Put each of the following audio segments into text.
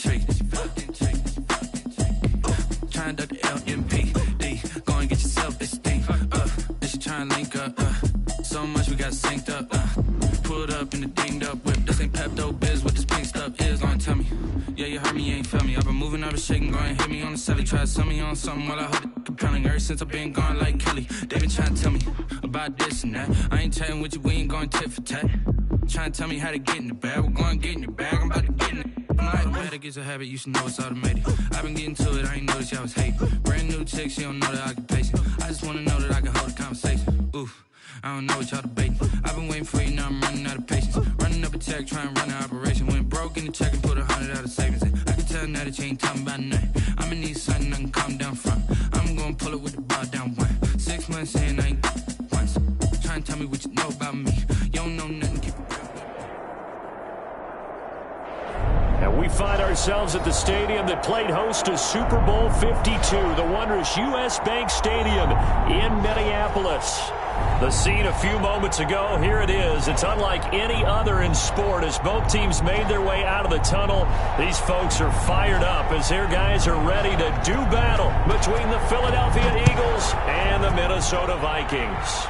intrigue. Trying to duck the LMPD. Go and get yourself this thing. This you trying to link up. So much we got synced up. Pulled up in the dinged up whip. This ain't Pepto Biz with this pink stuff is. Gonna tell me. Yeah, you heard me, you ain't felt me. I've been moving out of shaking, go and hit me on the celly. Try to sell me on something while I hold it compelling. Ever since I've been gone like Kelly. They been trying to tell me about this and that. I ain't chatting with you, we ain't going tit for tat. Trying to tell me how to get in the bag. We're going to get in the bag, I'm about to get in it. I'm like, that gets a habit, you should know it's automated. I've been getting to it, I ain't noticed y'all was hating. Brand new chick, she don't know the occupation. I just wanna know that I can hold a conversation. Oof, I don't know what y'all debating. I've been waiting for you, now I'm running out of patience. Running up a check, trying to run an operation. Went broke in the check and put 100 out of savings in. I can tell now that you ain't talking about nothing. I'ma need something I can calm down front. I'm gonna pull it with the bar down one. 6 months in, I ain't once. Trying to tell me what you know about me. You don't know nothing, keep it real. And we find ourselves at the stadium that played host to Super Bowl 52, the wondrous U.S. Bank Stadium in Minneapolis. The scene a few moments ago, here it is. It's unlike any other in sport as both teams made their way out of the tunnel. These folks are fired up as their guys are ready to do battle between the Philadelphia Eagles and the Minnesota Vikings.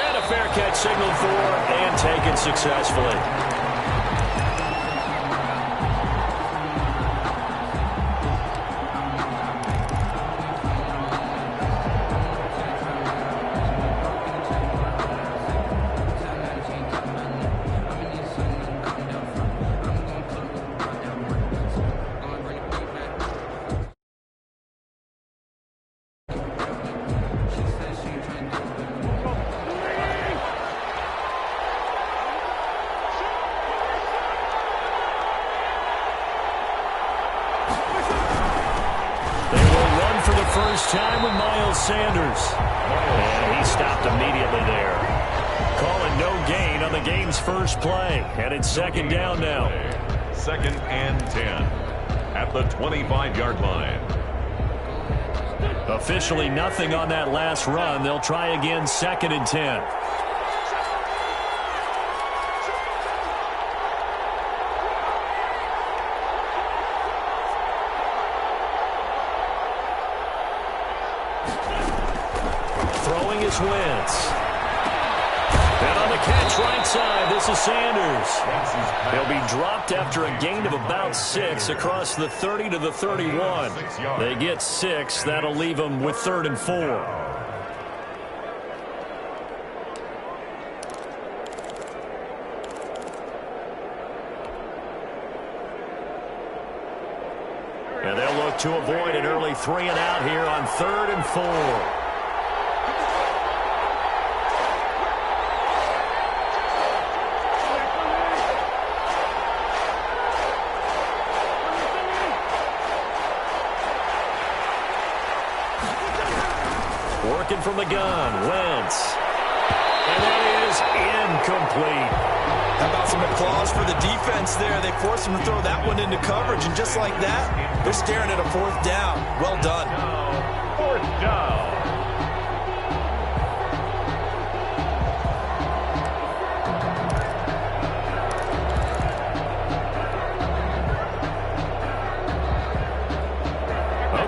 And a fair catch signaled for and taken successfully. Time with Miles Sanders. And he stopped immediately there. Calling no gain on the game's first play. And it's second down now. 2nd and 10 at the 25-yard line. Officially nothing on that last run. They'll try again 2nd and 10. Wentz. And on the catch right side, this is Sanders. He'll be dropped after a gain of about 6 across the 30 to the 31. They get 6. That'll leave them with 3rd and 4. And they'll look to avoid an early 3 and out here on 3rd and 4. Working from the gun, Wentz. And that is incomplete. How about some applause for the defense there? They forced him to throw that one into coverage, and just like that, they're staring at a 4th down. Well done. 4th down.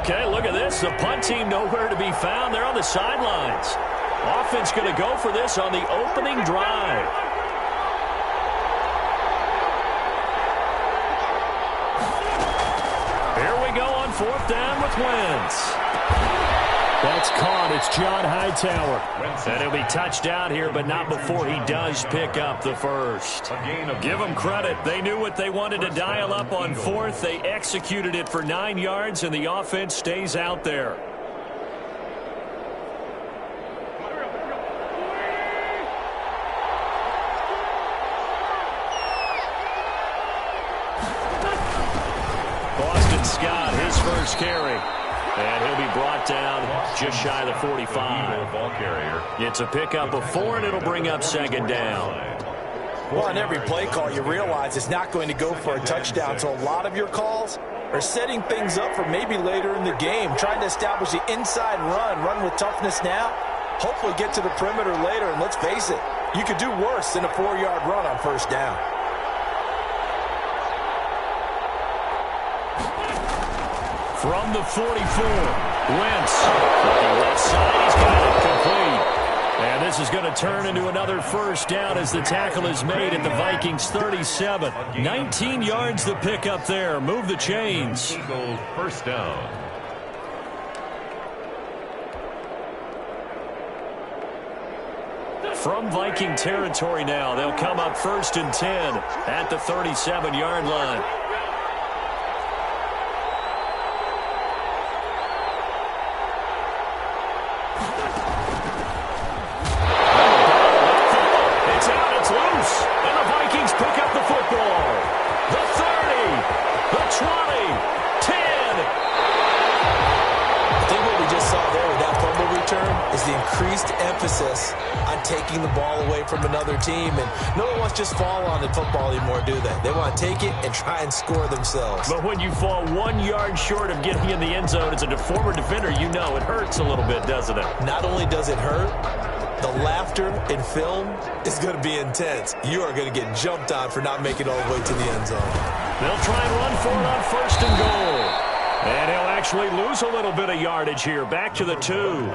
Okay, look at this. The punt team nowhere to be found. They're on the sidelines. Offense going to go for this on the opening drive. Here we go on 4th down with Wentz. That's caught. It's John Hightower. And he'll be touched out here, but not before he does pick up the first. Give them credit. They knew what they wanted to dial up on 4th. They executed it for 9 yards, and the offense stays out there. Boston Scott, his first carry. And he'll be brought down just shy of the 45. Ball carrier. It's a pickup of 4, and it'll bring up 2nd down. Well, on every play call, you realize it's not going to go for a touchdown. So a lot of your calls are setting things up for maybe later in the game, trying to establish the inside run with toughness now, hopefully get to the perimeter later. And let's face it, you could do worse than a 4-yard run on 1st down. From the 44, Wentz. Looking left side, he's got it complete. And this is going to turn into another first down as the tackle is made at the Vikings 37. 19 yards to pick up there. Move the chains. Eagles first down. From Viking territory now, they'll come up 1st and 10 at the 37-yard line. It's out, it's loose, and the Vikings pick up the football. The 30, the 20, 10. I think what we just saw there with that fumble return is the increased emphasis on taking the ball away from another team. And no one wants to just fall on the football anymore, do they? They want to take it and try and score themselves. But when you fall 1 yard short of getting in the end zone as a former defender, you know it hurts a little bit, doesn't it? Not only does it hurt, the laughter in film is going to be intense. You are going to get jumped on for not making it all the way to the end zone. They'll try and run for it on 1st and goal. And he'll actually lose a little bit of yardage here. Back to the 2.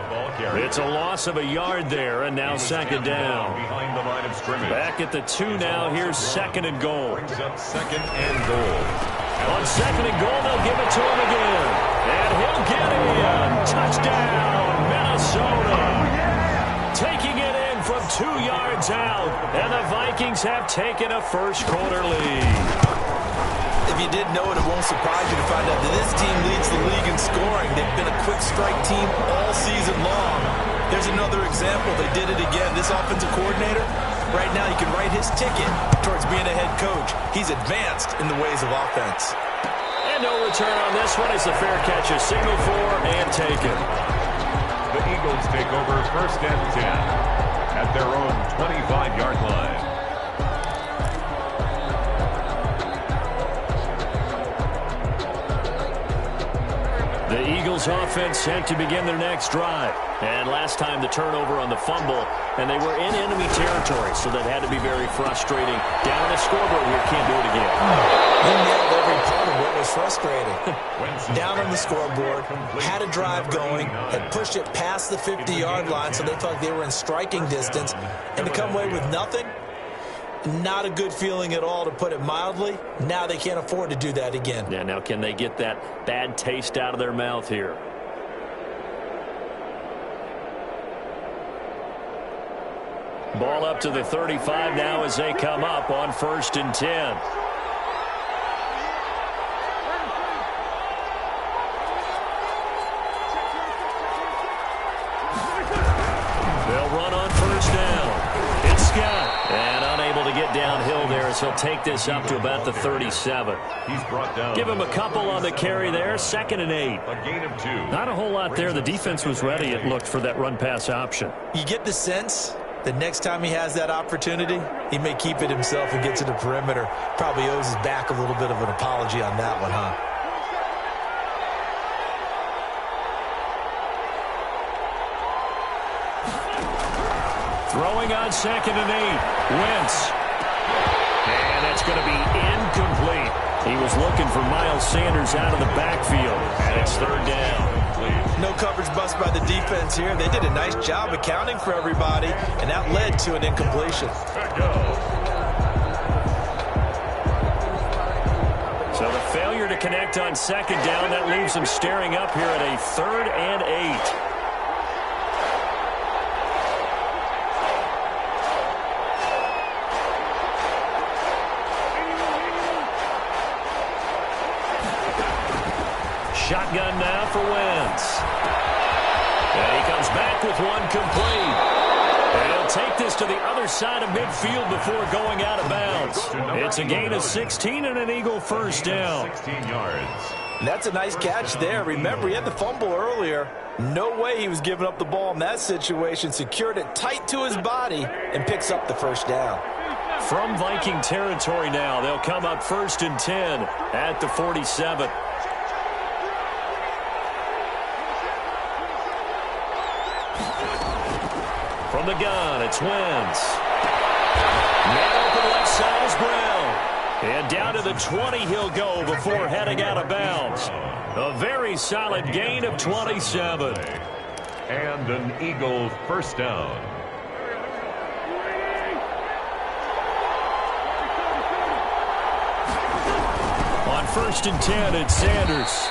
It's a loss of a yard there, and now 2nd down. Behind the line of scrimmage. Back at the 2 now. Here's 2nd and goal. Brings up 2nd and goal. On 2nd and goal, they'll give it to him again. And he'll get in. Touchdown, Minnesota. Taking it in from 2 yards out. And the Vikings have taken a first-quarter lead. If you didn't know it, it won't surprise you to find out that this team leads the league in scoring. They've been a quick strike team all season long. There's another example. They did it again. This offensive coordinator, right now, you can write his ticket towards being a head coach. He's advanced in the ways of offense. And no return on this one. It's a fair catch, a signal for, and taken. The Eagles take over 1st and 10 at their own 25-yard line. The Eagles offense set to begin their next drive. And last time the turnover on the fumble, and they were in enemy territory, so that had to be very frustrating. Down on the scoreboard here, can't do it again. You nailed every part of what was frustrating. Down on the scoreboard, had a drive going, had pushed it past the 50-yard line, so they felt like they were in striking distance, and to come away with nothing, not a good feeling at all, to put it mildly. Now they can't afford to do that again. Yeah, now can they get that bad taste out of their mouth here? Ball up to the 35 now as they come up on 1st and 10. They'll run on 1st down. It's Scott. And unable to get downhill there as he'll take this up to about the 37. He's brought down. Give him a couple on the carry there. 2nd and 8. A gain of 2. Not a whole lot there. The defense was ready, it looked, for that run-pass option. You get the sense the next time he has that opportunity, he may keep it himself and get to the perimeter. Probably owes his back a little bit of an apology on that one, huh? Throwing on 2nd and 8. Wentz. And that's going to be incomplete. He was looking for Miles Sanders out of the backfield. And it's 3rd down. No coverage bust by the defense here. They did a nice job accounting for everybody, and that led to an incompletion. So the failure to connect on 2nd down, that leaves them staring up here at a 3rd and 8. Shotgun now for Wentz. And he comes back with one complete. And he'll take this to the other side of midfield before going out of bounds. It's a gain of 16 and an Eagle first down. 16 yards. That's a nice catch there. Remember, he had the fumble earlier. No way he was giving up the ball in that situation. Secured it tight to his body and picks up the first down. From Viking territory now, they'll come up 1st and 10 at the 47. From the gun, it's Wentz. Man open left side is Brown. And down to the 20 he'll go before heading out of bounds. A very solid gain of 27. And an Eagle first down. On 1st and 10, it's Sanders.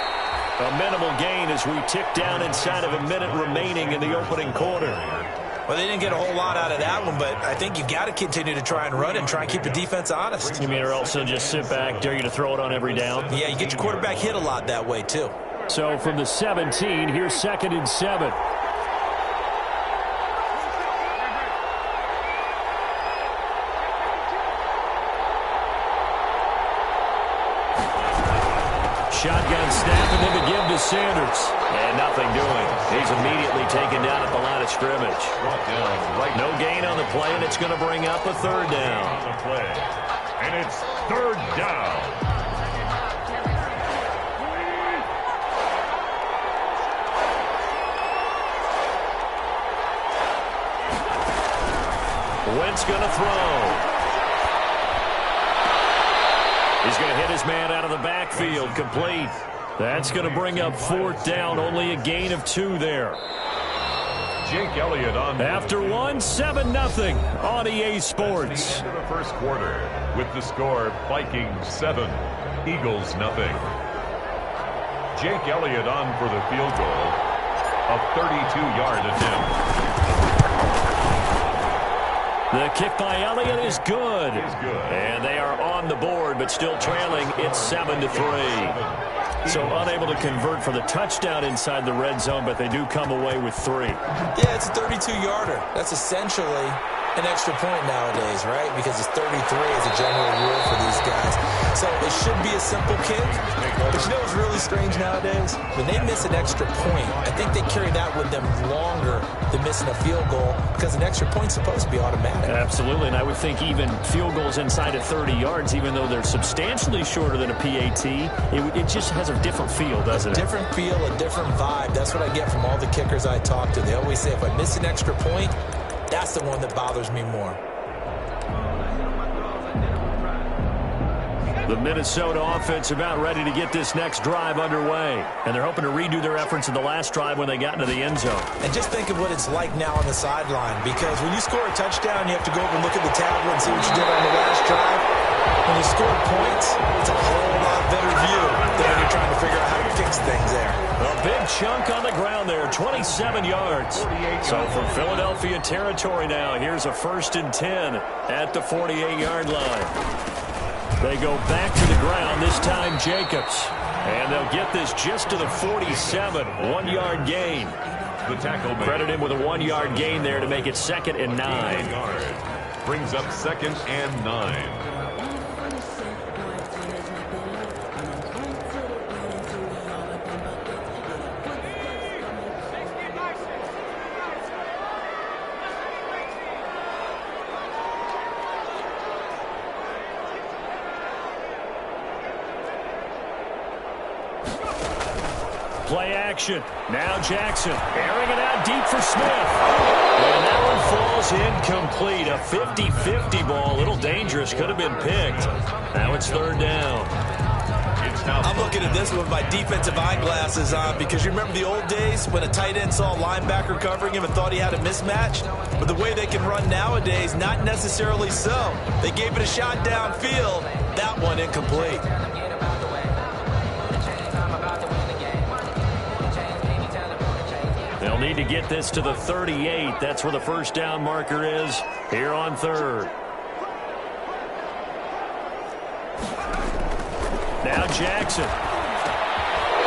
A minimal gain as we tick down inside of a minute remaining in the opening quarter. Well, they didn't get a whole lot out of that one, but I think you've got to continue to try and run and try and keep the defense honest. You mean, or else they'll just sit back, dare you to throw it on every down? Yeah, you get your quarterback hit a lot that way, too. So from the 17, here's 2nd and 7. Shotgun snap and then to give to Sanders. And nothing doing. He's immediately taken down at the line of scrimmage. No gain on the play, and it's going to bring up a 3rd down. And it's 3rd down. Wentz going to throw. He's going to hit his man out of the backfield, complete. That's going to bring up 4th down, only a gain of 2 there. Jake Elliott on. After 7-0 on EA Sports. Into the first quarter with the score Vikings 7, Eagles 0. Jake Elliott on for the field goal, a 32-yard attempt. The kick by Elliott is good. And they are on the board, but still trailing. It's 7-3. So unable to convert for the touchdown inside the red zone, but they do come away with 3. Yeah, it's a 32-yarder. That's essentially an extra point nowadays, right? Because it's 33 as a general rule for these guys. So it should be a simple kick. But you know what's really strange nowadays? When they miss an extra point, I think they carry that with them longer than missing a field goal because an extra point's supposed to be automatic. Absolutely, and I would think even field goals inside of 30 yards, even though they're substantially shorter than a PAT, it just has a different feel, doesn't it? A different feel, a different vibe. That's what I get from all the kickers I talk to. They always say if I miss an extra point, that's the one that bothers me more. The Minnesota offense about ready to get this next drive underway. And they're hoping to redo their efforts in the last drive when they got into the end zone. And just think of what it's like now on the sideline. Because when you score a touchdown, you have to go over and look at the tablet and see what you did on the last drive. When you score points, it's a whole lot better view than when you're trying to figure out how to fix things there. A big chunk on the ground there, 27 yards. So from Philadelphia territory now, here's a 1st and 10 at the 48-yard line. They go back to the ground, this time Jacobs. And they'll get this just to the 47, 1-yard gain. The tackle credit him with a 1-yard gain there to make it 2nd and 9. Brings up 2nd and 9. Play action. Now Jackson airing it out deep for Smith. And that one falls incomplete. A 50-50 ball. A little dangerous. Could have been picked. Now it's 3rd down. I'm looking at this with my defensive eyeglasses on because you remember the old days when a tight end saw a linebacker covering him and thought he had a mismatch? But the way they can run nowadays, not necessarily so. They gave it a shot downfield. That one incomplete. They'll need to get this to the 38. That's where the 1st down marker is here on 3rd. Now Jackson.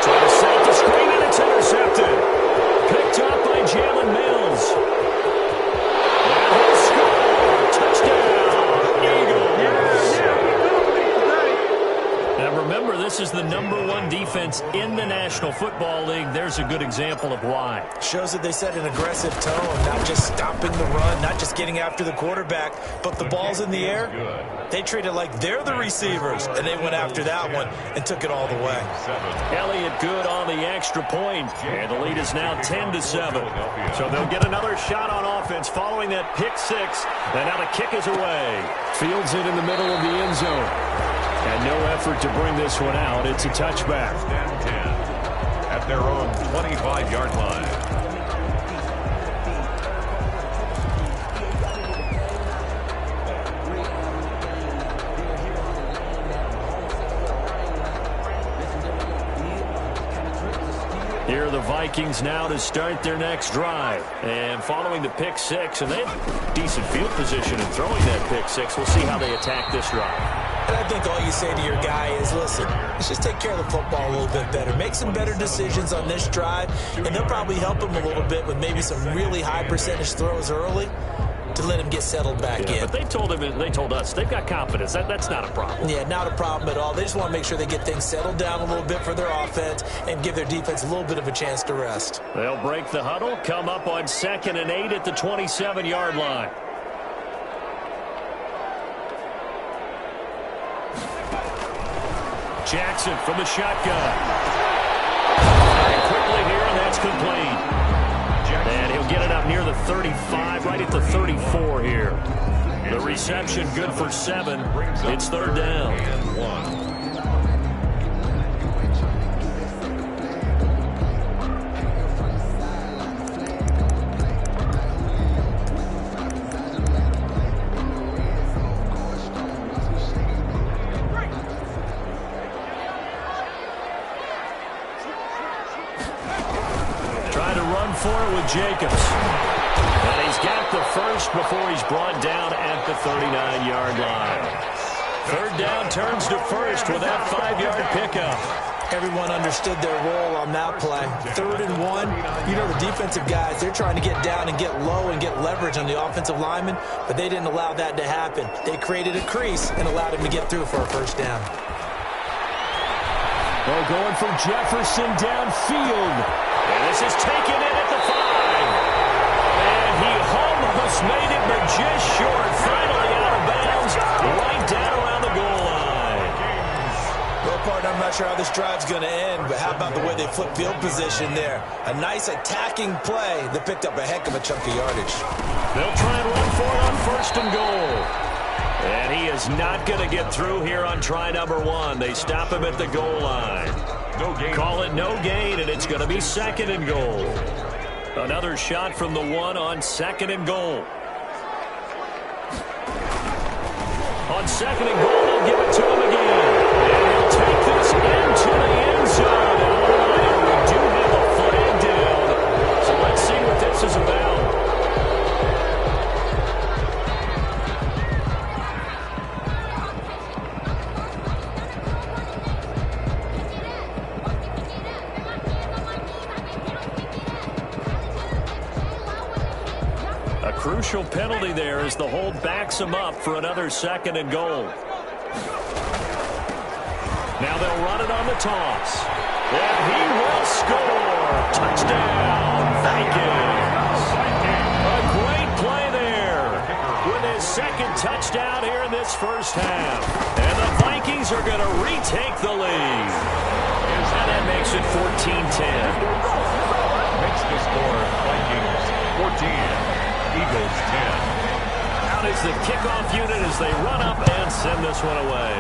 Trying to set the screen, and it's intercepted. Picked up by Jalen Mills. And he'll score. Touchdown, Eagles. Now remember, this is the #1 defense in the National Football League. There's a good example of why. Shows that they set an aggressive tone, not just stopping the run, not just getting after the quarterback, but the ball's in the air. They treat it like they're the receivers, and they went after that one and took it all the way. Elliott good on the extra point, and the lead is now 10-7. So they'll get another shot on offense following that pick 6, and now the kick is away. Fields it in the middle of the end zone. And no effort to bring this one out. It's a touchback. First and 10 at their own 25-yard line. Here are the Vikings now to start their next drive. And following the pick six, and they have decent field position in throwing that pick six. We'll see how they attack this drive. And I think all you say to your guy is, listen, let's just take care of the football a little bit better. Make some better decisions on this drive, and they'll probably help him a little bit with maybe some really high percentage throws early to let him get settled back in. But they told us they've got confidence. That's not a problem. Yeah, not a problem at all. They just want to make sure they get things settled down a little bit for their offense and give their defense a little bit of a chance to rest. They'll break the huddle, come up on 2nd and 8 at the 27-yard line. Jackson from the shotgun. And quickly here, and that's complete. And he'll get it up near the 35, right at the 34 here. The reception good for 7. It's 3rd down. And 1. For it with Jacobs. And he's got the first before he's brought down at the 39-yard line. 3rd down turns to first with that 5-yard pickup. Everyone understood their role on that play. 3rd and 1. You know, the defensive guys, they're trying to get down and get low and get leverage on the offensive lineman, but they didn't allow that to happen. They created a crease and allowed him to get through for a 1st down. Well, going from Jefferson downfield. And this is taken in at the 5. And he almost made it, but just short. Finally out of bounds, right down around the goal line. Well, partner, I'm not sure how this drive's going to end, but how about the way they flip field position there? A nice attacking play that picked up a heck of a chunk of yardage. They'll try and run for it on 1st and goal. And he is not going to get through here on try number 1. They stop him at the goal line. No gain. Call it no gain, and it's going to be 2nd and goal. Another shot from the 1 on 2nd and goal. On 2nd and goal, they'll give it to him again. And he'll take this into the end zone. And we do have a flag down. So let's see what this is about. Crucial penalty there as the hold backs him up for another 2nd and goal. Now they'll run it on the toss. And he will score. Touchdown, Vikings. A great play there with his 2nd touchdown here in this 1st half. And the Vikings are going to retake the lead. And that makes it 14-10. Makes the score Vikings 14. Eagles 10. Out is the kickoff unit as they run up and send this one away.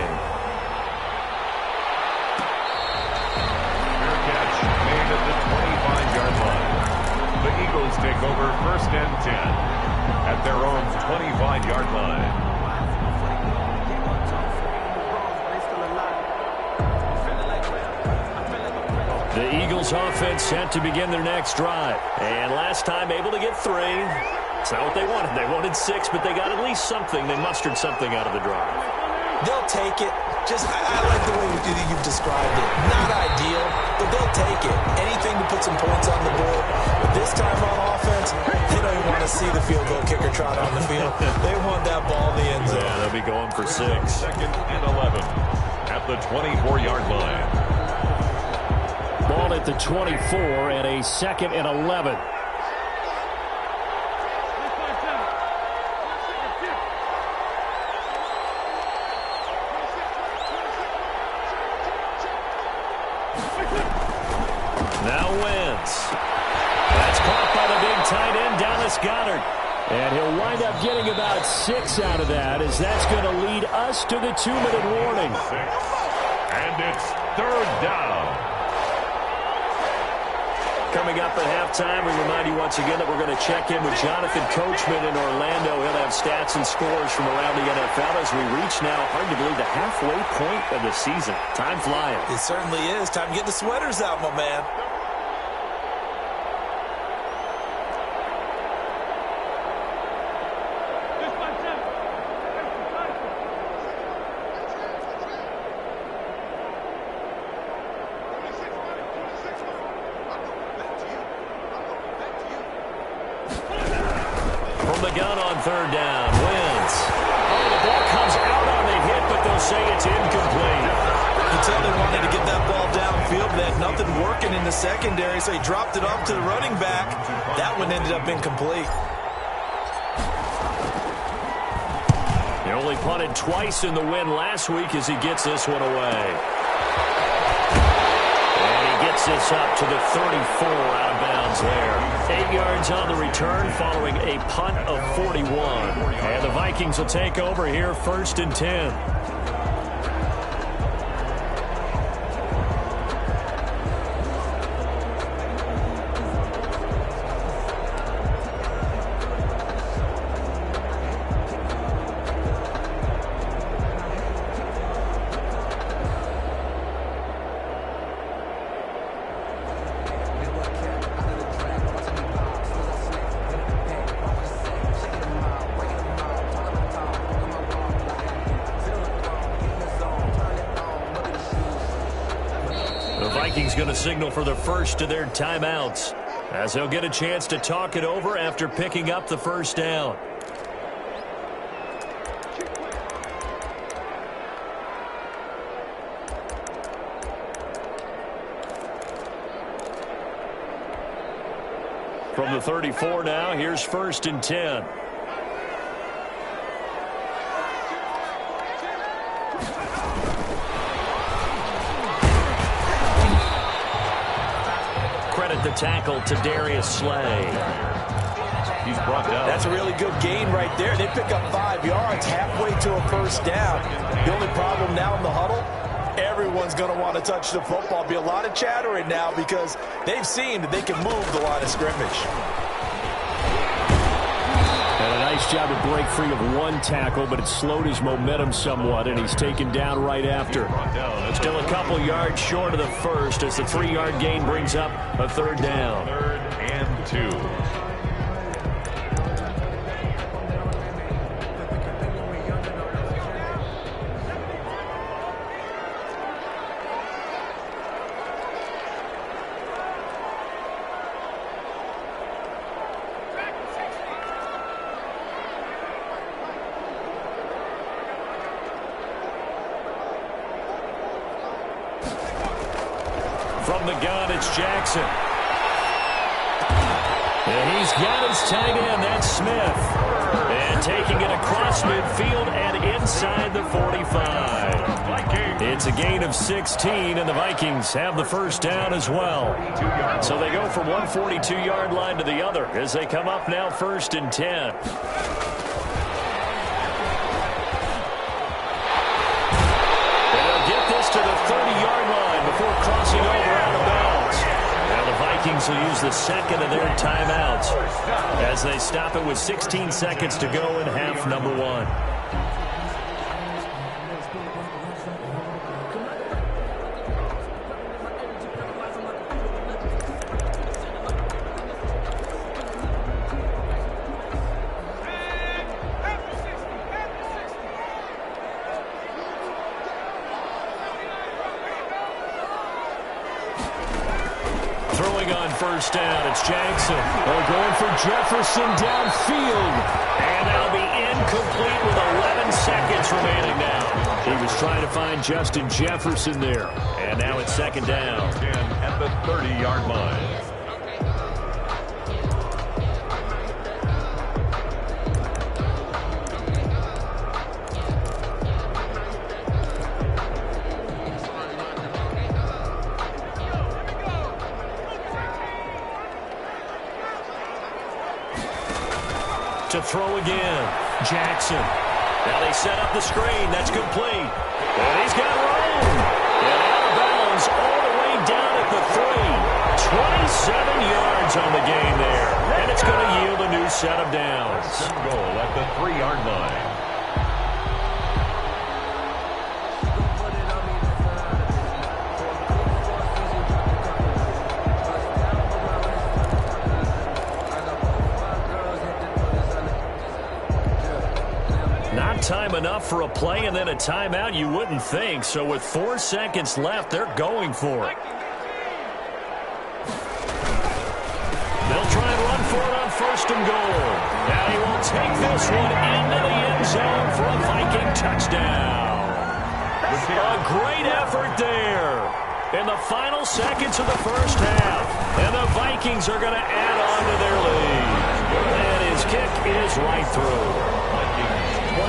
Fair catch made at the 25-yard line. The Eagles take over 1st and 10 at their own 25-yard line. The Eagles offense set to begin their next drive. And last time able to get 3. It's not what they wanted. They wanted 6, but they got at least something. They mustered something out of the drive. They'll take it. I like the way you've described it. Not ideal, but they'll take it. Anything to put some points on the board. But this time on offense, they don't even want to see the field goal kicker trot on the field. They want that ball in the end zone. Yeah, they'll be going for 6. 2nd and 11 at the 24-yard line. Ball at the 24 and a 2nd and 11. Now Wentz. That's caught by the big tight end, Dallas Goedert. And he'll wind up getting about 6 out of that, as that's going to lead us to the 2-minute warning. And it's third down. Coming up at halftime, we remind you once again that we're going to check in with Jonathan Coachman in Orlando. He'll have stats and scores from around the NFL as we reach now, hard to believe, the halfway point of the season. Time flying. It certainly is. Time to get the sweaters out, my man. Gun on third down. Wins. Oh, the ball comes out on the hit, but they'll say it's incomplete. You can tell they wanted to get that ball downfield. They had nothing working in the secondary, so he dropped it off to the running back. That one ended up incomplete. He only punted twice in the win last week as he gets this one away. And he gets this up to the 34 out of bounds there. 8 yards on the return following a punt of 41. And the Vikings will take over here, 1st and 10. Vikings going to signal for the first of their timeouts as they'll get a chance to talk it over after picking up the first down. From the 34 now, here's 1st and 10. The tackle to Darius Slay. He's brought down. That's a really good gain right there. They pick up 5 yards halfway to a first down. The only problem now in the huddle, everyone's going to want to touch the football. Be a lot of chattering now because they've seen that they can move the line of scrimmage. And a nice job to break free of one tackle, but it slowed his momentum somewhat, and he's taken down right after. Still a couple yards short of the first as the 3-yard gain brings up a third down. 3rd and 2. From the gun, it's Jackson. And he's got his tight end, that's Smith. And taking it across midfield and inside the 45. It's a gain of 16, and the Vikings have the first down as well. So they go from one 42-yard line to the other as they come up now 1st and 10. To the 30-yard line before crossing over out of bounds. Now the Vikings will use the second of their timeouts as they stop it with 16 seconds to go in half number 1. First down, it's Jackson. They're going for Jefferson downfield. And that'll be incomplete with 11 seconds remaining now. He was trying to find Justin Jefferson there. And now it's 2nd down. At the 30-yard line. to throw again. Jackson. Now they set up the screen. That's complete. And he's got room. And out of bounds all the way down at the 3. 27 yards on the game there. And it's going to yield a new set of downs. Goal at the 3-yard line. Not time enough for a play and then a timeout, you wouldn't think. So with 4 seconds left, they're going for it. They'll try and run for it on 1st and goal. Now he will take this one into the end zone for a Viking touchdown. A great effort there in the final seconds of the first half. And the Vikings are going to add on to their lead. And his kick is right through. 21,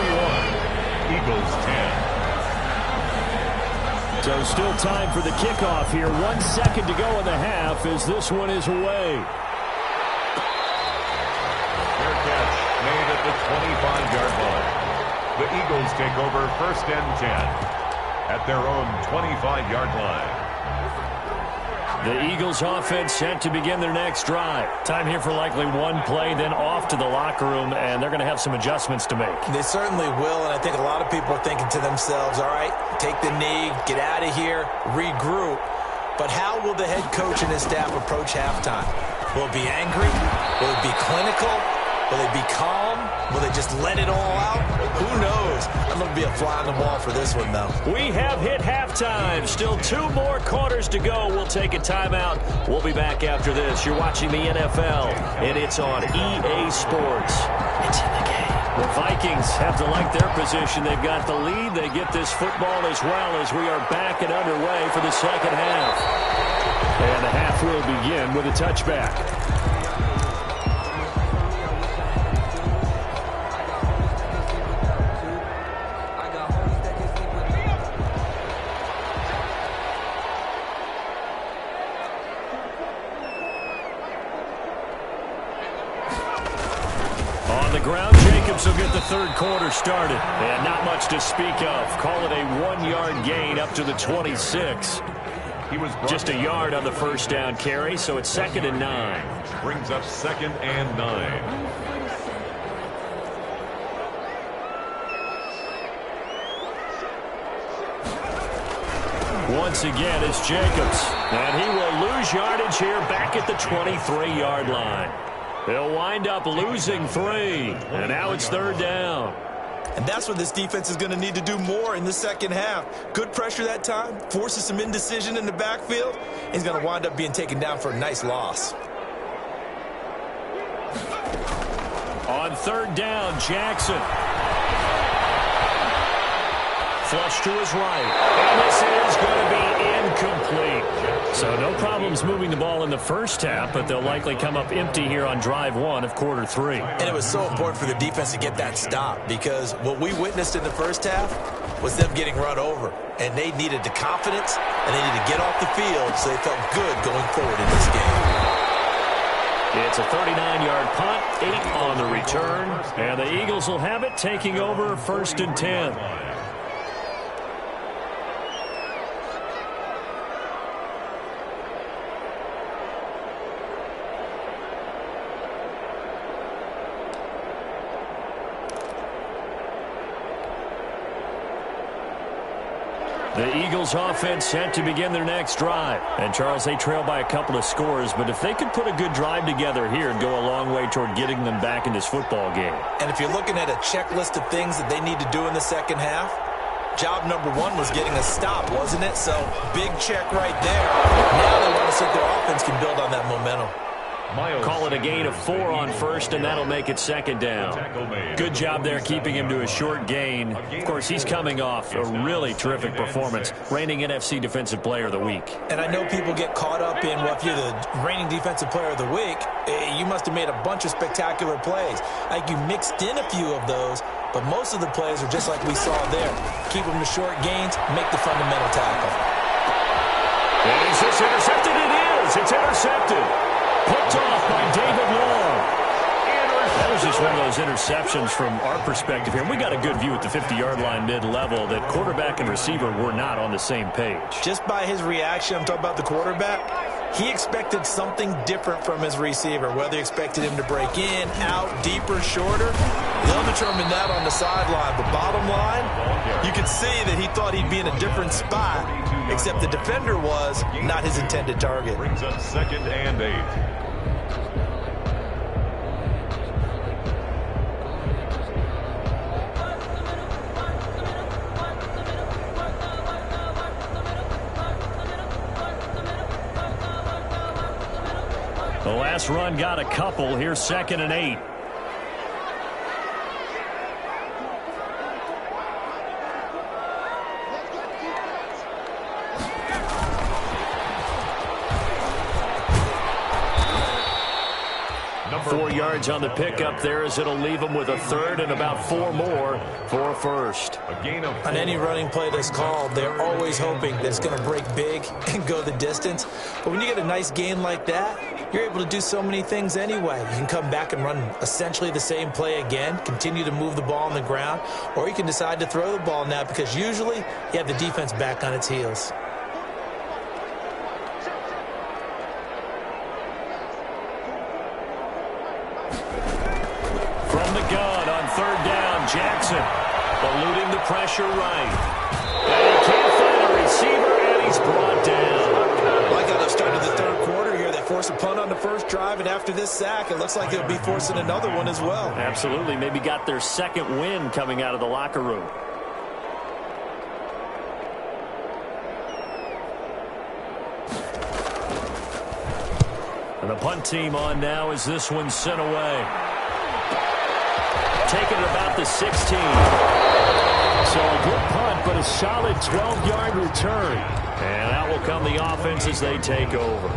Eagles 10. So still time for the kickoff here. 1 second to go in the half as this one is away. Fair catch made at the 25-yard line. The Eagles take over 1st and 10 at their own 25-yard line. The Eagles offense set to begin their next drive. Time here for likely one play, then off to the locker room, and they're going to have some adjustments to make. They certainly will, and I think a lot of people are thinking to themselves, all right, take the knee, get out of here, regroup. But how will the head coach and his staff approach halftime? Will it be angry? Will it be clinical? Will they be calm? Will they just let it all out? Who knows? I'm going to be a fly on the wall for this one, though. We have hit halftime. Still 2 more quarters to go. We'll take a timeout. We'll be back after this. You're watching the NFL, and it's on EA Sports. It's in the game. The Vikings have to like their position. They've got the lead. They get this football as well as we are back and underway for the second half. And the half will begin with a touchback. Ground, Jacobs will get the 3rd quarter started. And not much to speak of. Call it a 1-yard gain up to the 26. He was just a yard on the first down carry, so it's 2nd and 9. Brings up 2nd and 9. Once again, it's Jacobs. And he will lose yardage here back at the 23-yard line. They'll wind up losing 3, and now it's 3rd down. And that's what this defense is going to need to do more in the second half. Good pressure that time, forces some indecision in the backfield. He's going to wind up being taken down for a nice loss. On 3rd down, Jackson. Flush to his right. And this is going to be incomplete. So no problems moving the ball in the first half, but they'll likely come up empty here on drive 1 of quarter 3. And it was so important for the defense to get that stop because what we witnessed in the first half was them getting run over. And they needed the confidence, and they needed to get off the field so they felt good going forward in this game. It's a 39-yard punt, 8 on the return, and the Eagles will have it taking over 1st and 10. The Eagles offense set to begin their next drive. And, Charles, they trail by a couple of scores, but if they could put a good drive together here, it'd go a long way toward getting them back in this football game. And if you're looking at a checklist of things that they need to do in the second half, job number 1 was getting a stop, wasn't it? So, big check right there. Now they want to see if their offense can build on that momentum. Call it a gain of 4 on 1st, and that'll make it 2nd down. Good job there keeping him to a short gain. Of course, he's coming off a really terrific performance, reigning NFC Defensive Player of the Week. And I know people get caught up in, well, if you're the reigning Defensive Player of the Week, you must have made a bunch of spectacular plays. Like you mixed in a few of those, but most of the plays are just like we saw there. Keep them to short gains, make the fundamental tackle. Is this intercepted? It is. It's intercepted. Picked off by David Long. That was just one of those interceptions from our perspective here. And we got a good view at the 50-yard line mid-level that quarterback and receiver were not on the same page. Just by his reaction, I'm talking about the quarterback, he expected something different from his receiver, whether he expected him to break in, out, deeper, shorter. They'll determine that on the sideline. But bottom line, you can see that he thought he'd be in a different spot, except the defender was not his intended target. Brings up 2nd and 8. The last run got a couple. Here's 2nd and 8. Number 4 yards on the pickup there as it'll leave them with a third and about 4 more for a first. A gain of 4. On any running play that's called, they're always hoping that it's going to break big and go the distance. But when you get a nice gain like that, you're able to do so many things anyway. You can come back and run essentially the same play again, continue to move the ball on the ground, or you can decide to throw the ball now because usually you have the defense back on its heels. From the gun on 3rd down, Jackson eluding the pressure right. And he can't find a receiver, and he's brought down. Like how they started the 3rd quarter here, they forced a punt on the first drive, and after this sack, it looks like they'll be forcing another one as well. Absolutely. Maybe got their 2nd win coming out of the locker room. And the punt team on now as this one's sent away. Taking it about the 16. So a good punt, but a solid 12-yard return. And that will come the offense as they take over.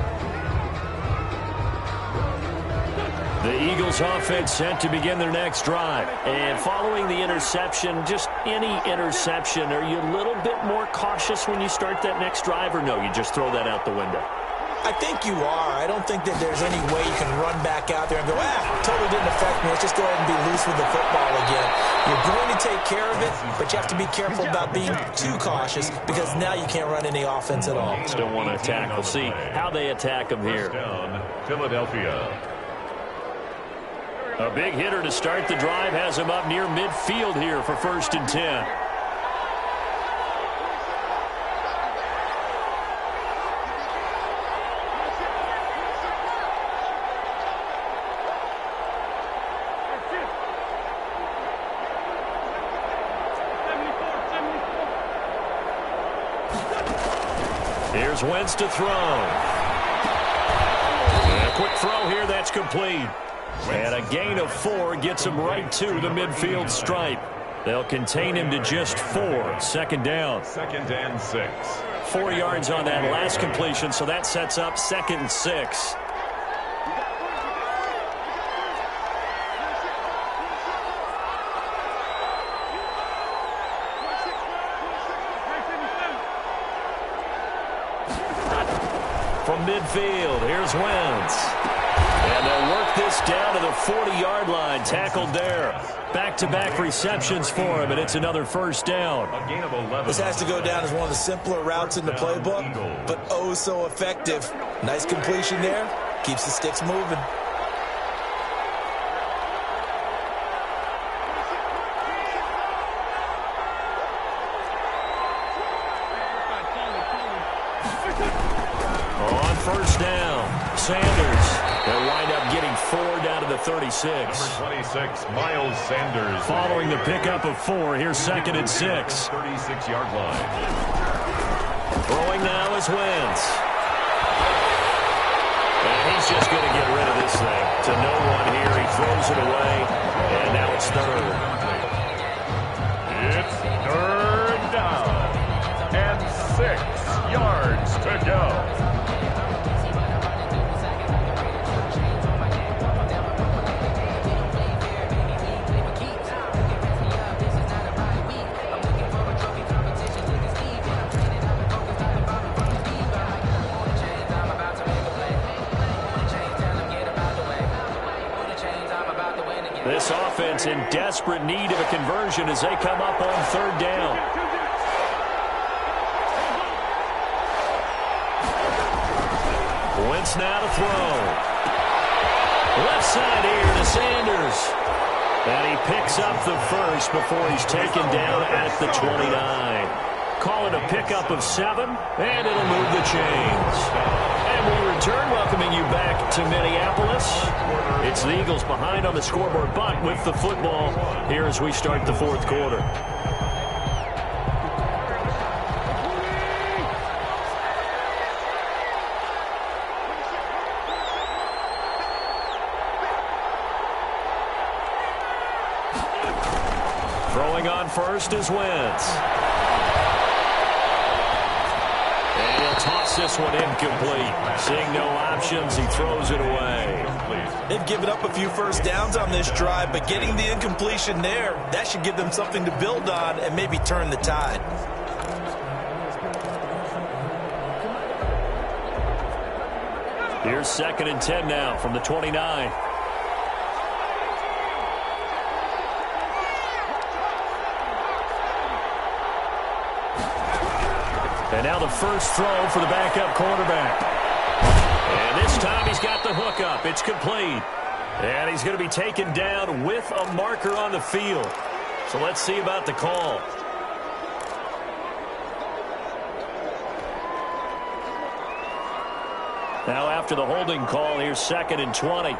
The Eagles offense set to begin their next drive. And following the interception, just any interception, are you a little bit more cautious when you start that next drive, or no, you just throw that out the window? I think you are. I don't think that there's any way you can run back out there and go, totally didn't affect me. Let's just go ahead and be loose with the football again. You're going to take care of it, but you have to be careful about being too cautious because now you can't run any offense at all. Still want to attack. We'll see how they attack them here. Down, Philadelphia. A big hitter to start the drive has him up near midfield here for 1st and 10. Here's Wentz to throw. And a quick throw here, that's complete. And a gain of 4 gets him right to the midfield stripe. They'll contain him to just 4. 2nd down. 2nd and 6. 4 yards on that last completion, so that sets up 2nd and 6. From midfield, here's Wentz. And they'll work this down to the 40-yard line. Tackled there. Back-to-back receptions for him, and it's another 1st down. A gain of 11. This has to go down as one of the simpler routes in the playbook, but oh so effective. Nice completion there. Keeps the sticks moving. On 1st down, Sanders. They'll wind up getting 4 down to the 36. Number 26, Miles Sanders. Following the pickup of 4, here's 2nd and 6. 36-yard line. Throwing now is Wentz. And he's just going to get rid of this thing. To no one here, he throws it away, and now it's 3rd. It's 3rd down and 6 yards to go. This offense in desperate need of a conversion as they come up on third down. Wentz now to throw. Left side here to Sanders. And he picks up the first before he's taken down at the 29. Call it a pickup of 7, and it'll move the chains. And we return, welcoming you back to Minneapolis. It's the Eagles behind on the scoreboard, but with the football here as we start the fourth quarter. Throwing on first is Wentz. And he'll toss this one incomplete. Seeing no options, he throws it away. They've given up a few first downs on this drive, but getting the incompletion there, that should give them something to build on and maybe turn the tide. Here's 2nd and 10 now from the 29. And now the first throw for the backup quarterback. And this time he's got the hook up. It's complete. And he's going to be taken down with a marker on the field. So let's see about the call. Now after the holding call, here's 2nd and 20.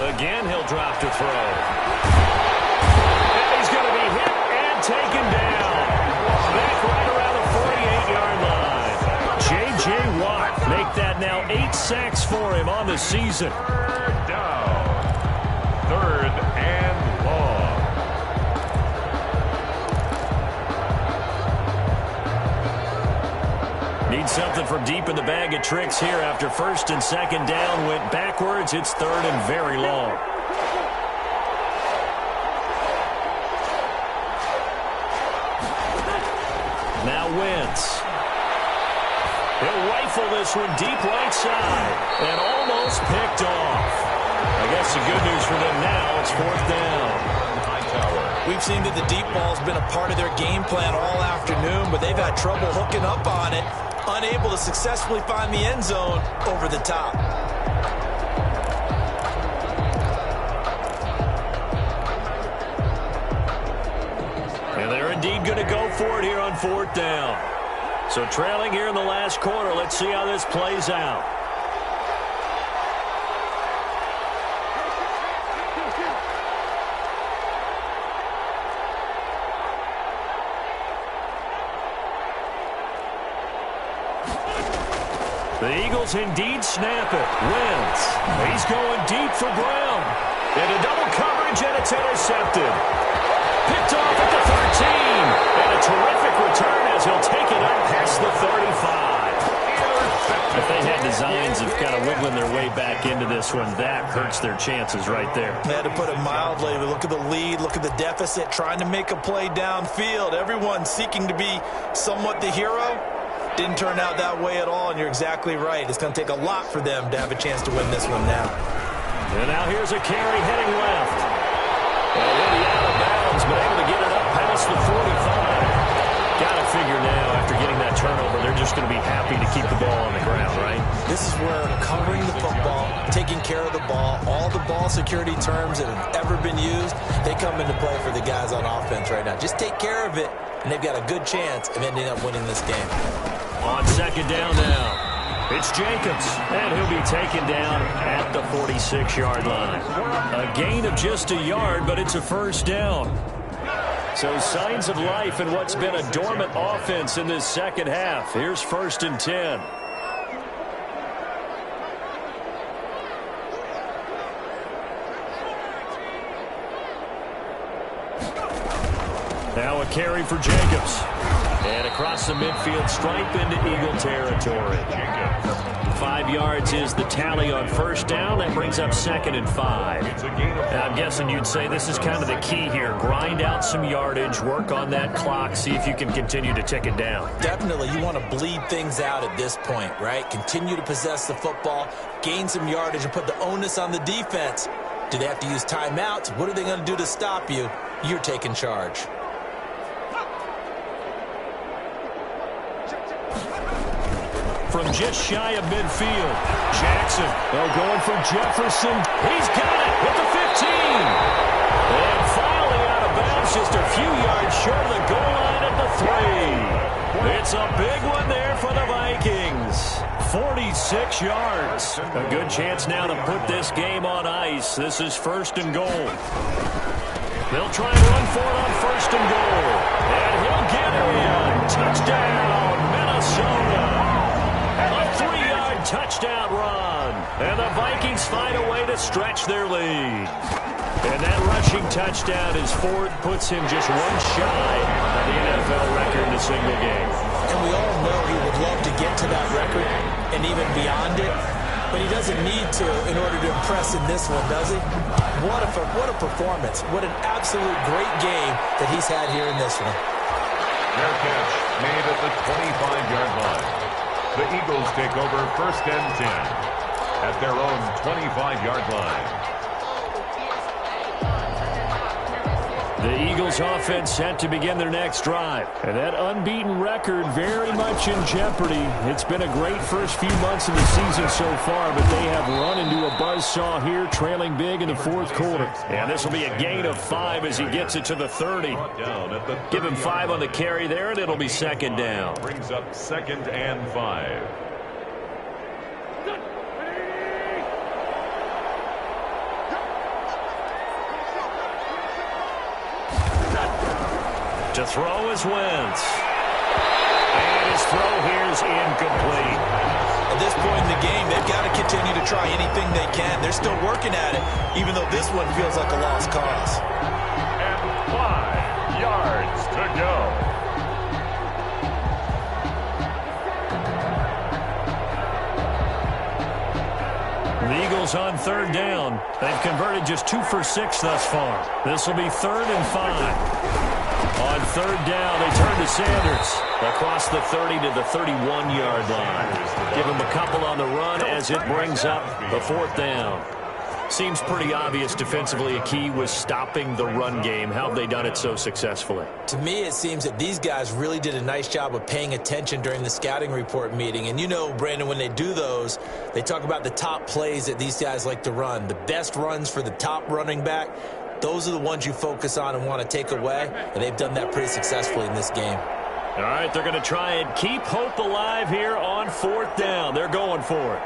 Again, he'll drop to throw. And he's going to be hit and taken down. Back right around the 48-yard line. J.J. Watt make that now 8 sacks for him on the season. Third down. 3rd and long. Need something from deep in the bag of tricks here after 1st and 2nd down went backwards. It's 3rd and very long. Now Wentz. He'll rifle this one deep right side and almost picked off. I guess the good news for them now, it's 4th down. We've seen that the deep ball's been a part of their game plan all afternoon, but they've had trouble hooking up on it. Unable to successfully find the end zone over the top. And they're indeed going to go for it here on 4th down. So trailing here in the last quarter, let's see how this plays out. The Eagles indeed snap it. Wentz. He's going deep for Brown. Into double coverage, and it's intercepted. Picked off at the 13. And a terrific return as he'll take it up past the 35. If they had designs of kind of wiggling their way back into this one, that hurts their chances right there. They had to put it mildly. Look at the lead. Look at the deficit. Trying to make a play downfield. Everyone seeking to be somewhat the hero. Didn't turn out that way at all, and you're exactly right. It's going to take a lot for them to have a chance to win this one now. And now here's a carry heading left. Well, really out of bounds, but able to get it up past the 45. Got to figure now, after getting that turnover, they're just going to be happy to keep the ball on the ground, right? This is where covering the football, taking care of the ball, all the ball security terms that have ever been used, they come into play for the guys on offense right now. Just take care of it, and they've got a good chance of ending up winning this game. On 2nd down now, it's Jacobs, and he'll be taken down at the 46-yard line. A gain of just a yard, but it's a 1st down. So signs of life in what's been a dormant offense in this second half. Here's 1st and 10. Now a carry for Jacobs. And across the midfield stripe into Eagle territory. 5 yards is the tally on first down. That brings up 2nd and 5. Now, I'm guessing you'd say this is kind of the key here. Grind out some yardage, work on that clock, see if you can continue to tick it down. Definitely, you want to bleed things out at this point, right? Continue to possess the football, gain some yardage, and put the onus on the defense. Do they have to use timeouts? What are they going to do to stop you? You're taking charge. From just shy of midfield, Jackson, going for Jefferson. He's got it at the 15. And finally out of bounds, just a few yards short of the goal line at the 3. It's a big one there for the Vikings. 46 yards. A good chance now to put this game on ice. This is 1st and goal. They'll try and run for it on 1st and goal. And he'll get in. Touchdown, Minnesota. A 3-yard touchdown run. And the Vikings find a way to stretch their lead. And that rushing touchdown is fourth, puts him just one shy of the NFL record in a single game. And we all know he would love to get to that record and even beyond it. But he doesn't need to in order to impress in this one, does he? What a performance. What an absolute great game that he's had here in this one. Their catch made at the 25-yard line. The Eagles take over 1st and 10 at their own 25-yard line. The Eagles offense set to begin their next drive. And that unbeaten record very much in jeopardy. It's been a great first few months of the season so far, but they have run into a buzzsaw here, trailing big in the 4th quarter. And this will be a gain of 5 as he gets it to the 30. Give him 5 on the carry there, and it'll be 2nd down. Brings up 2nd and 5. To throw is Wentz. And his throw here is incomplete. At this point in the game, they've got to continue to try anything they can. They're still working at it, even though this one feels like a lost cause. And 5 yards to go. The Eagles on 3rd down. They've converted just 2 for 6 thus far. This will be 3rd and 5. On 3rd down, they turn to Sanders. Across the 30 to the 31-yard line. Give him a couple on the run as it brings up the 4th down. Seems pretty obvious defensively a key was stopping the run game. How have they done it so successfully? To me, it seems that these guys really did a nice job of paying attention during the scouting report meeting. And you know, Brandon, when they do those, they talk about the top plays that these guys like to run. The best runs for the top running back. Those are the ones you focus on and want to take away, and they've done that pretty successfully in this game. All right, they're going to try and keep hope alive here on 4th down. They're going for it.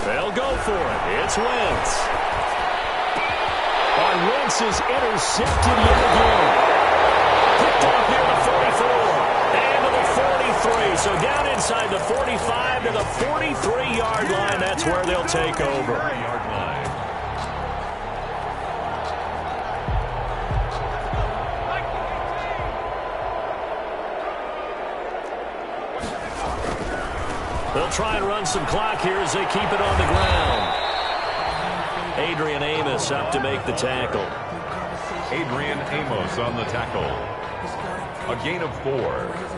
They'll go for it. It's Wentz. And Wentz is intercepted yet again. Picked off near the 44. And to the 43. So down inside the 45 to the 43-yard line. That's where they'll take over. They'll try and run some clock here as they keep it on the ground. Adrian Amos up to make the tackle. Adrian Amos on the tackle. A gain of 4.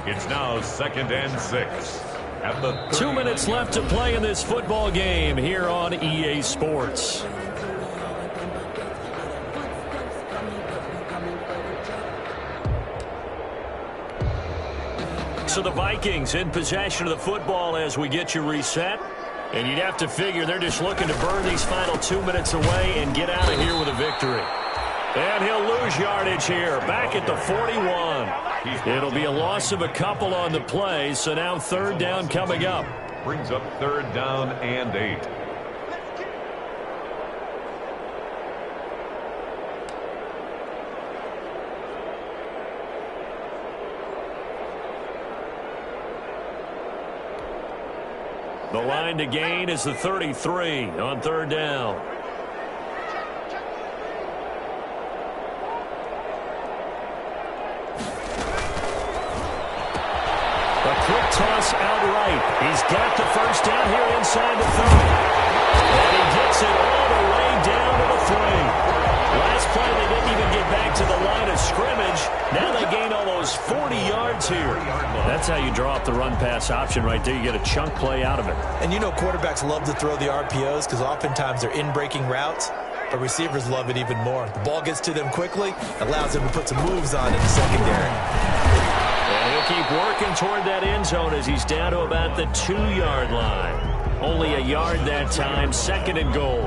It's now 2nd and 6. At the 2 minutes left to play in this football game here on EA Sports. So the Vikings in possession of the football as we get you reset. And you'd have to figure they're just looking to burn these final 2 minutes away and get out of here with a victory. And he'll lose yardage here, back at the 41. It'll be a loss of a couple on the play, so now 3rd down coming up. Brings up 3rd down and 8. The line to gain is the 33 on third down. A quick toss outright. He's got the first down here inside the 30. And he gets it all the way down to the 3. Last play, they didn't even get back to the line of scrimmage. Now they gain almost 40 yards here. That's how you draw up the run-pass option right there. You get a chunk play out of it. And you know quarterbacks love to throw the RPOs because oftentimes they're in-breaking routes, but receivers love it even more. The ball gets to them quickly, allows them to put some moves on in the secondary. And he'll keep working toward that end zone as he's down to about the 2-yard line. Only a yard that time, second and goal.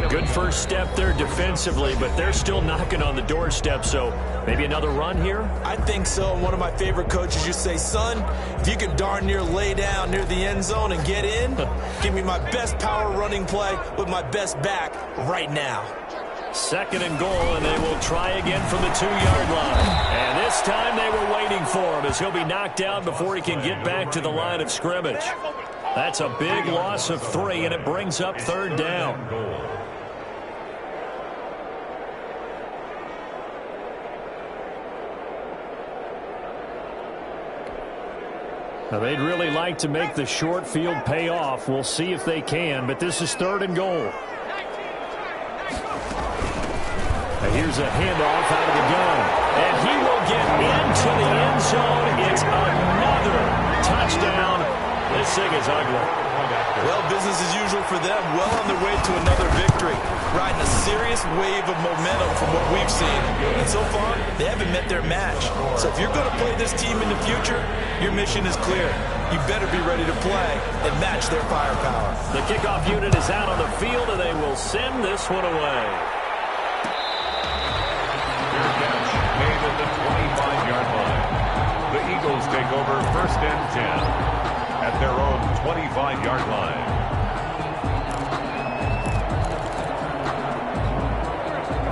Good first step there defensively, but they're still knocking on the doorstep, so maybe another run here? I think so. One of my favorite coaches used to say, son, if you can darn near lay down near the end zone and get in, give me my best power running play with my best back right now. Second and goal, and they will try again from the 2-yard line. And this time they were waiting for him as he'll be knocked down before he can get back to the line of scrimmage. That's a big loss of 3, and it brings up third down. Now, they'd really like to make the short field pay off. We'll see if they can, but this is third and goal. Now here's a handoff out of the gun, and he will get into the end zone. It's another touchdown. This thing is ugly. Well, business as usual for them. Well on their way to another victory. Riding a serious wave of momentum from what we've seen. And so far, they haven't met their match. So if you're going to play this team in the future, your mission is clear. You better be ready to play and match their firepower. The kickoff unit is out on the field, and they will send this one away. Fair catch made at the 25-yard line. The Eagles take over first and 10 at their own 25-yard line.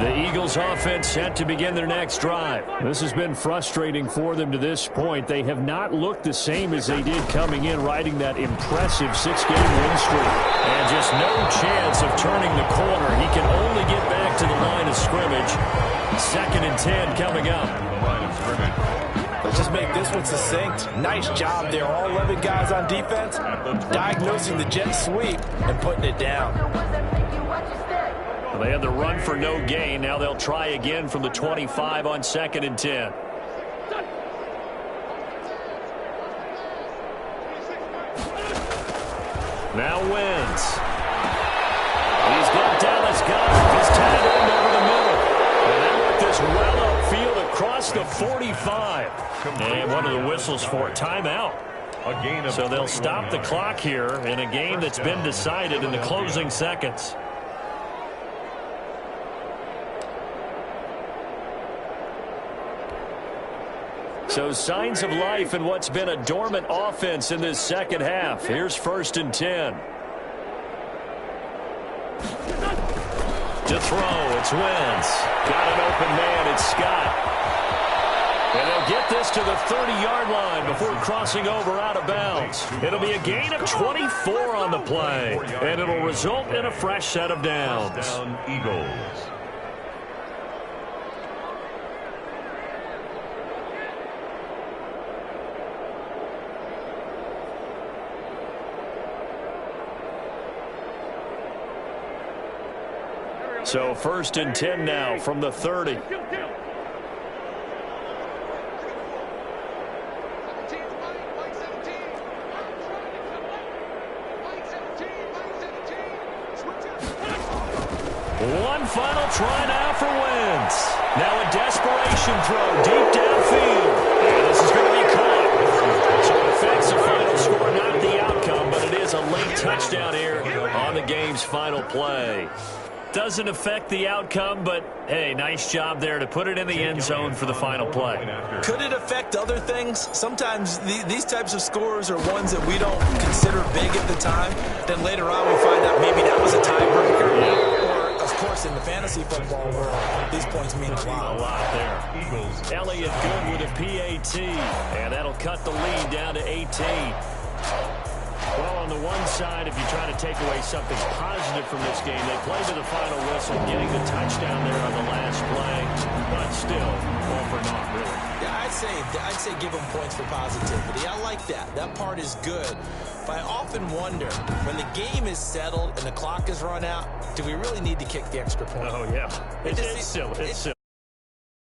The Eagles offense set to begin their next drive. This has been frustrating for them to this point. They have not looked the same as they did coming in, riding that impressive 6-game win streak. And just no chance of turning the corner. He can only get back to the line of scrimmage. Second and 10 coming up. The line of scrimmage. Let's just make this one succinct. Nice job there. All 11 guys on defense diagnosing the jet sweep and putting it down. Well, they had the run for no gain. Now they'll try again from the 25 on second and 10. Now wins. He's got Dallas Goddard. He's tied in over the middle. And they work this well upfield across the 45. And one of the whistles for a timeout. So they'll stop the clock here in a game that's been decided in the closing seconds. So signs of life in what's been a dormant offense in this second half. Here's first and 10. To throw, it's Wentz. Got an open man, it's Scott. And they'll get this to the 30-yard line before crossing over out of bounds. It'll be a gain of 24 on the play, and it'll result in a fresh set of downs. Down Eagles. So first and 10 now from the 30. One final try now for Wentz. Now a desperation throw deep downfield. And this is going to be caught. So it affects the final score, not the outcome, but it is a late touchdown here on the game's final play. Doesn't affect the outcome, but, hey, nice job there to put it in the end zone for the final play. Could it affect other things? Sometimes these types of scores are ones that we don't consider big at the time. Then later on we find out maybe that was a tiebreaker. Or, of course, in the fantasy football world, these points mean a lot. A lot there. Elliott good with a PAT, and that'll cut the lead down to 18. Well, on the one side, if you try to take away something positive from this game, they played to the final whistle, getting the touchdown there on the last play, but still, all for naught, really. Yeah, I'd say give them points for positivity. I like that. That part is good. But I often wonder, when the game is settled and the clock is run out, do we really need to kick the extra point? Oh, yeah. It's silly. It's silly.